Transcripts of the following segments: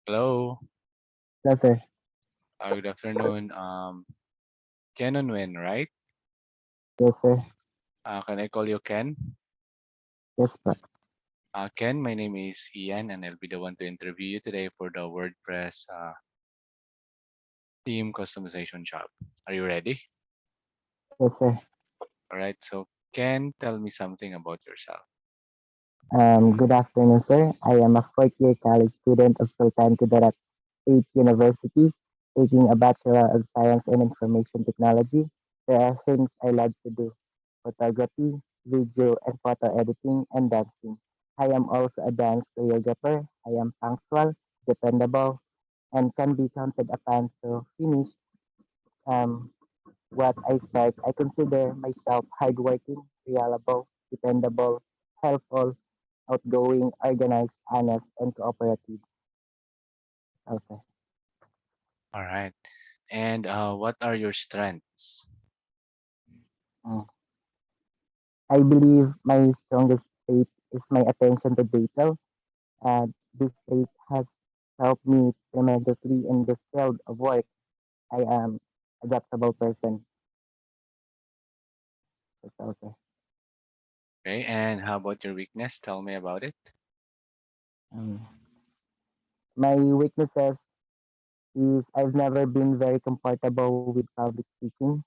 Hello. Yes, sir. Good afternoon. Ken and Win, right? Yes, sir. Can I call you Ken? Yes, sir. Ken, my name is Ian, and I'll be the one to interview you today for the WordPress theme customization job. Are you ready? Yes, sir. All right. So, Ken, tell me something about yourself. Good afternoon, sir. I am a fourth-year college student of Sultan Kudarat State University, taking a Bachelor of Science in Information Technology. There are things I love to do: photography, video and photo editing, and dancing. I am also a dance choreographer. I am punctual, dependable, and can be counted upon to finish um, what I start. I consider myself hardworking, reliable, dependable, helpful, outgoing, organized, honest, and cooperative. Also, All right. And what are your strengths? mm. I believe my strongest trait is my attention to detail. This trait has helped me tremendously in this field of work. I am adaptable person. That's also. Okay. And how about your weakness? Tell me about it. Um, my weaknesses is I've never been very comfortable with public speaking.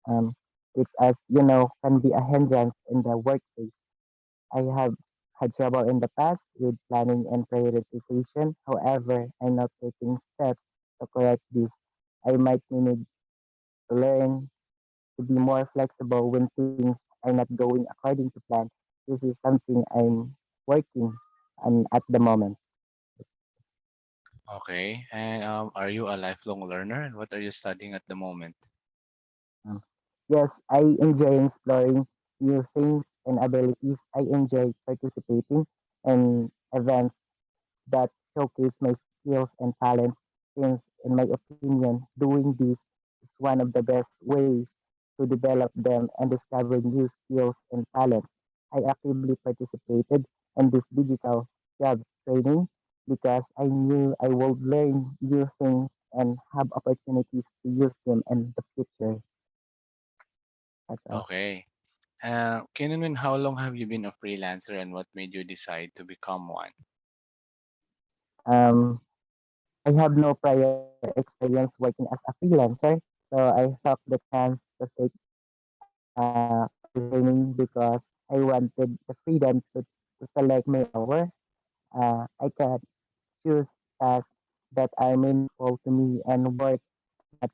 Um, which, as you know, can be a hindrance in the workplace. I have had trouble in the past with planning and prioritization. However, I'm now taking steps to correct this. I might need to learn to be more flexible when things are not going according to plan. This is something I'm working on at the moment. Okay. And are you a lifelong learner? And what are you studying at the moment? Um, yes, I enjoy exploring new things and abilities. I enjoy participating in events that showcase my skills and talents, since, in my opinion, doing this is one of the best ways to develop them and discover new skills and talents. I actively participated in this digital job training because I knew I would learn new things and have opportunities to use them in the future. That's all. Okay. Ken and Win, how long have you been a freelancer, and what made you decide to become one? Um, I have no prior experience working as a freelancer, so I took the chance to take for this training because I wanted the freedom to select my hour. I can choose tasks that are meaningful to me and work as much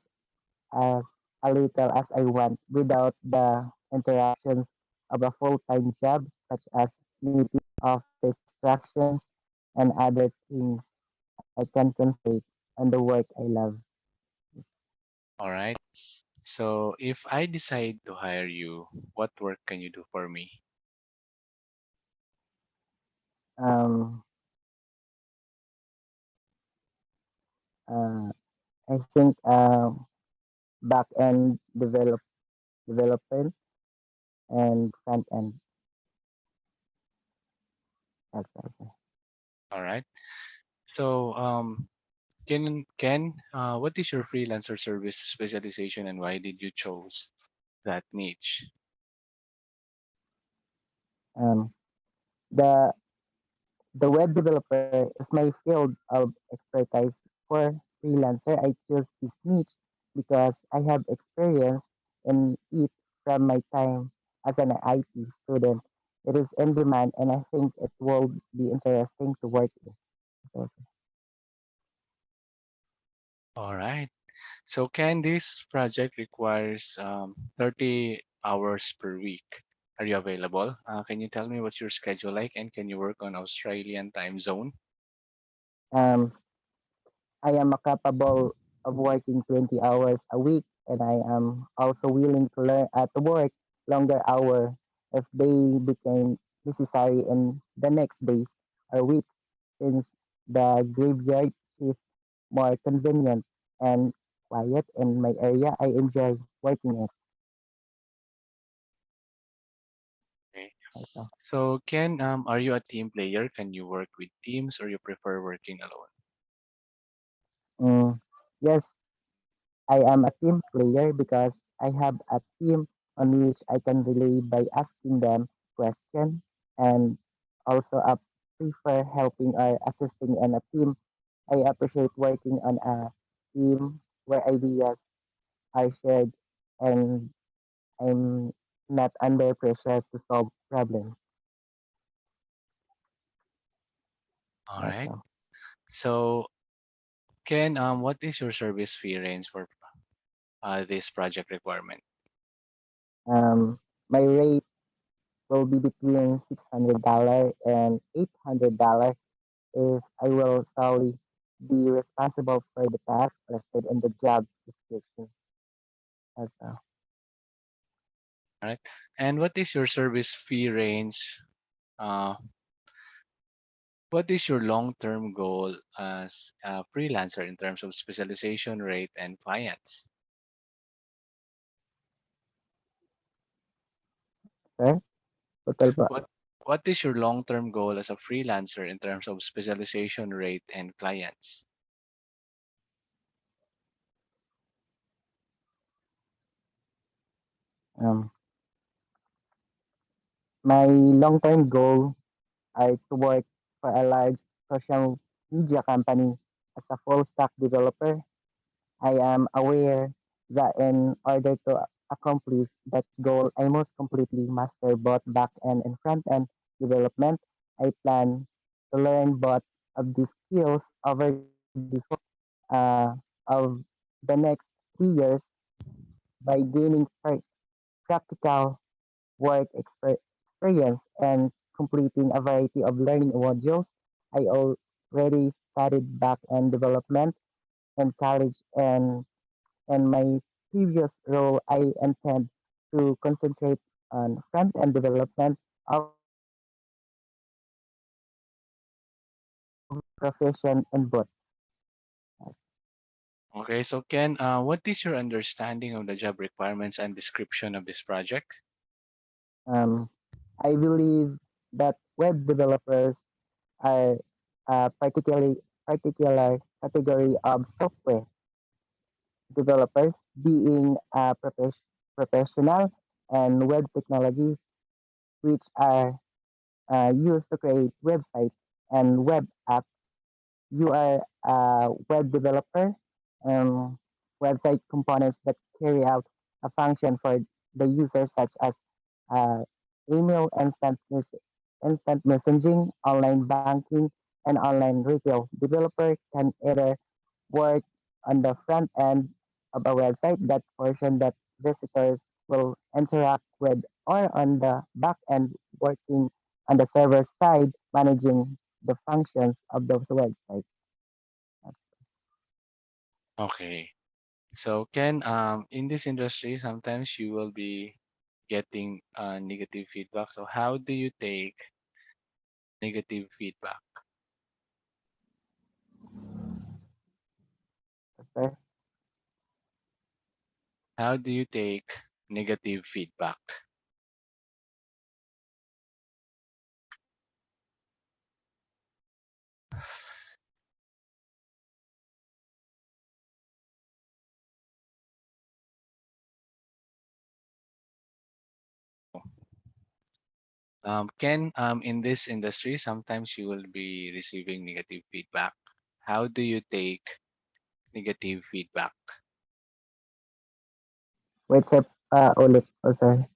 as a little as I want without the interruptions of a full-time job such as meeting, office distractions, and other things. I can concentrate on the work I love. All right. So, if I decide to hire you, what work can you do for me? Um, uh, I think back end development and front end. That's also. All right. So, what is your freelancer service specialization, and why did you choose that niche? Um, the the web developer is my field of expertise. For freelancer, I chose this niche because I have experience in it from my time as an IT student. It is in demand, and I think it will be interesting to work with. So, All right. So, this project requires 30 hours per week. Are you available? Can you tell me what's your schedule like, and can you work on Australian time zone? um, I am capable of working 20 hours a week, and I am also willing to learn to work longer hours if they became necessary in the next days or weeks, since the graveyard shift more convenient and quiet in my area. I enjoy working it. Okay. Also. So, are you a team player? Can you work with teams, or you prefer working alone? Mm, yes, I am a team player because I have a team on which I can rely by asking them questions and also I prefer helping or assisting in a team. I appreciate working on a team where ideas are shared and I'm not under pressure to solve problems. All That's right. all. So, Ken, what is your service fee range for this project requirement? My rate will be between $600 and $800 if I will solely be responsible for the task listed in the job description. That's all. All right. And what is your service fee range? Uh, what is your long-term goal as a freelancer in terms of specialization rate and clients? Sir, total po. What what is your long-term goal as a freelancer in terms of specialization rate and clients? Um, my long-term goal are to work for a large social media company as a full stack developer. I am aware that in order to accomplish that goal, I must completely master both back end and front end development. I plan to learn both of these skills over the course of the next 3 years by gaining practical work experience and completing a variety of learning modules. I already studied back end development in college and in my previous role, I intend to concentrate on front-end development of profession in both. Okay, so Ken, what is your understanding of the job requirements and description of this project? Um, I believe that web developers are a particular category of software developers, being professional and web technologies, which are used to create websites and web apps. You are a web developer, um, website components that carry out a function for the user, such as uh, email, instant messaging, online banking, and online retail. Developer can either work on the front end of a website, that portion that visitors will interact with, or on the back end, working on the server side, managing the functions of those websites. Okay. So Ken, in this industry, sometimes you will be getting negative feedback. So how do you take negative feedback? Sir. How do you take negative feedback? Ken, in this industry, sometimes you will be receiving negative feedback. How do you take negative feedback? Wait, sir, ulit po, sir.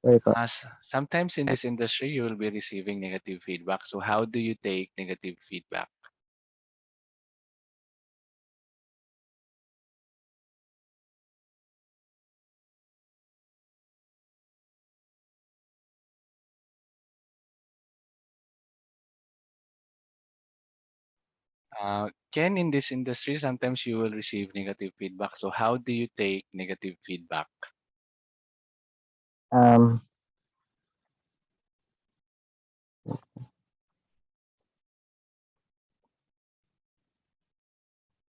Sorry po. Sometimes in this industry, you will be receiving negative feedback. So how do you take negative feedback? Ken, in this industry, sometimes you will receive negative feedback. So how do you take negative feedback? Um,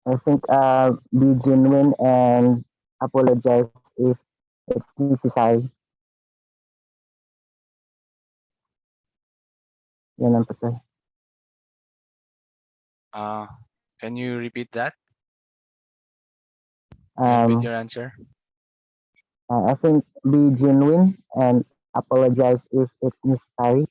I think be genuine and apologize if it's necessary. Yan lang po, sir. Uh, can you repeat that? And with Um, your answer? I think be genuine and apologize if it's necessary.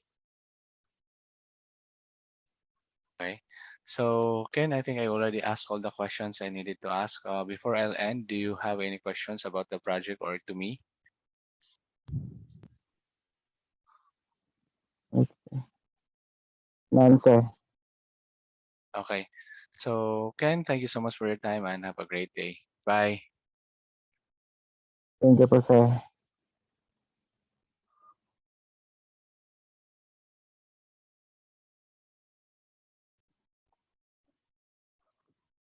Okay. So, Ken, I think I already asked all the questions I needed to ask. Before I'll end, do you have any questions about the project or to me? None, sir. Okay. So, Ken, thank you so much for your time and have a great day. Bye. Thank you po, sir.